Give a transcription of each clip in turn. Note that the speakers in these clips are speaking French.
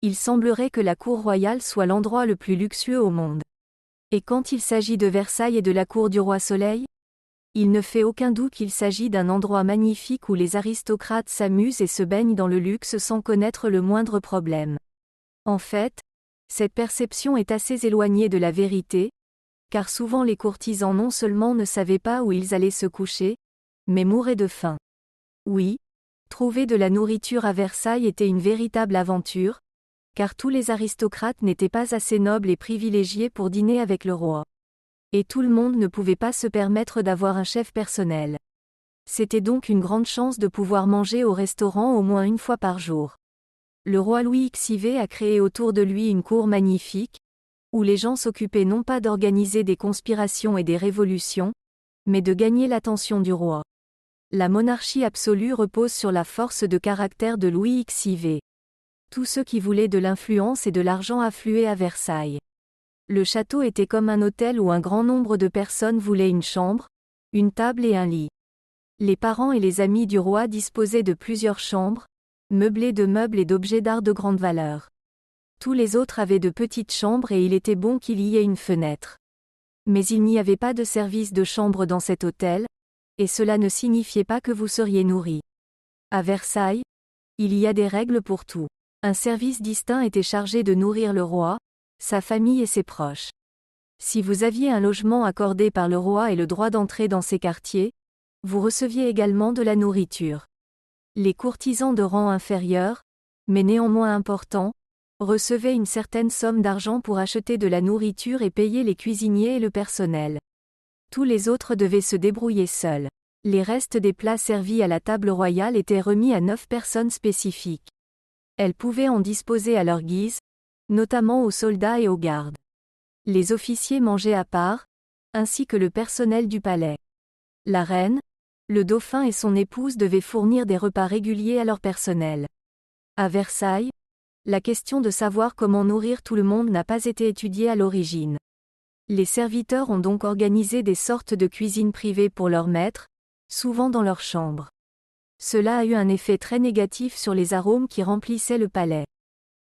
Il semblerait que la cour royale soit l'endroit le plus luxueux au monde. Et quand il s'agit de Versailles et de la cour du roi Soleil? Il ne fait aucun doute qu'il s'agit d'un endroit magnifique où les aristocrates s'amusent et se baignent dans le luxe sans connaître le moindre problème. En fait, cette perception est assez éloignée de la vérité, car souvent les courtisans non seulement ne savaient pas où ils allaient se coucher, mais mouraient de faim. Oui, trouver de la nourriture à Versailles était une véritable aventure, car tous les aristocrates n'étaient pas assez nobles et privilégiés pour dîner avec le roi. Et tout le monde ne pouvait pas se permettre d'avoir un chef personnel. C'était donc une grande chance de pouvoir manger au restaurant au moins une fois par jour. Le roi Louis XIV a créé autour de lui une cour magnifique, où les gens s'occupaient non pas d'organiser des conspirations et des révolutions, mais de gagner l'attention du roi. La monarchie absolue repose sur la force de caractère de Louis XIV. Tous ceux qui voulaient de l'influence et de l'argent affluaient à Versailles. Le château était comme un hôtel où un grand nombre de personnes voulaient une chambre, une table et un lit. Les parents et les amis du roi disposaient de plusieurs chambres, meublées de meubles et d'objets d'art de grande valeur. Tous les autres avaient de petites chambres et il était bon qu'il y ait une fenêtre. Mais il n'y avait pas de service de chambre dans cet hôtel, et cela ne signifiait pas que vous seriez nourri. À Versailles, il y a des règles pour tout. Un service distinct était chargé de nourrir le roi, sa famille et ses proches. Si vous aviez un logement accordé par le roi et le droit d'entrer dans ces quartiers, vous receviez également de la nourriture. Les courtisans de rang inférieur, mais néanmoins importants, recevaient une certaine somme d'argent pour acheter de la nourriture et payer les cuisiniers et le personnel. Tous les autres devaient se débrouiller seuls. Les restes des plats servis à la table royale étaient remis à 9 personnes spécifiques. Elles pouvaient en disposer à leur guise, notamment aux soldats et aux gardes. Les officiers mangeaient à part, ainsi que le personnel du palais. La reine, le dauphin et son épouse devaient fournir des repas réguliers à leur personnel. À Versailles, la question de savoir comment nourrir tout le monde n'a pas été étudiée à l'origine. Les serviteurs ont donc organisé des sortes de cuisines privées pour leurs maîtres, souvent dans leur chambre. Cela a eu un effet très négatif sur les arômes qui remplissaient le palais.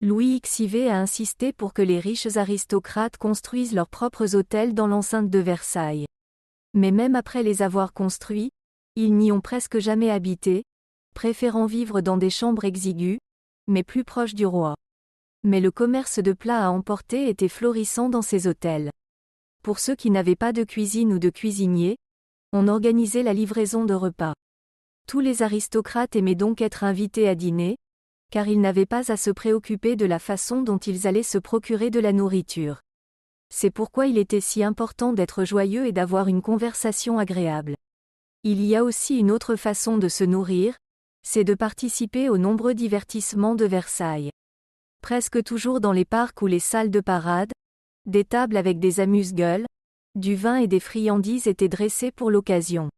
Louis XIV a insisté pour que les riches aristocrates construisent leurs propres hôtels dans l'enceinte de Versailles. Mais même après les avoir construits, ils n'y ont presque jamais habité, préférant vivre dans des chambres exiguës, mais plus proches du roi. Mais le commerce de plats à emporter était florissant dans ces hôtels. Pour ceux qui n'avaient pas de cuisine ou de cuisinier, on organisait la livraison de repas. Tous les aristocrates aimaient donc être invités à dîner, car ils n'avaient pas à se préoccuper de la façon dont ils allaient se procurer de la nourriture. C'est pourquoi il était si important d'être joyeux et d'avoir une conversation agréable. Il y a aussi une autre façon de se nourrir, c'est de participer aux nombreux divertissements de Versailles. Presque toujours dans les parcs ou les salles de parade, des tables avec des amuse-gueules, du vin et des friandises étaient dressées pour l'occasion.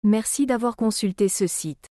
Merci d'avoir consulté ce site.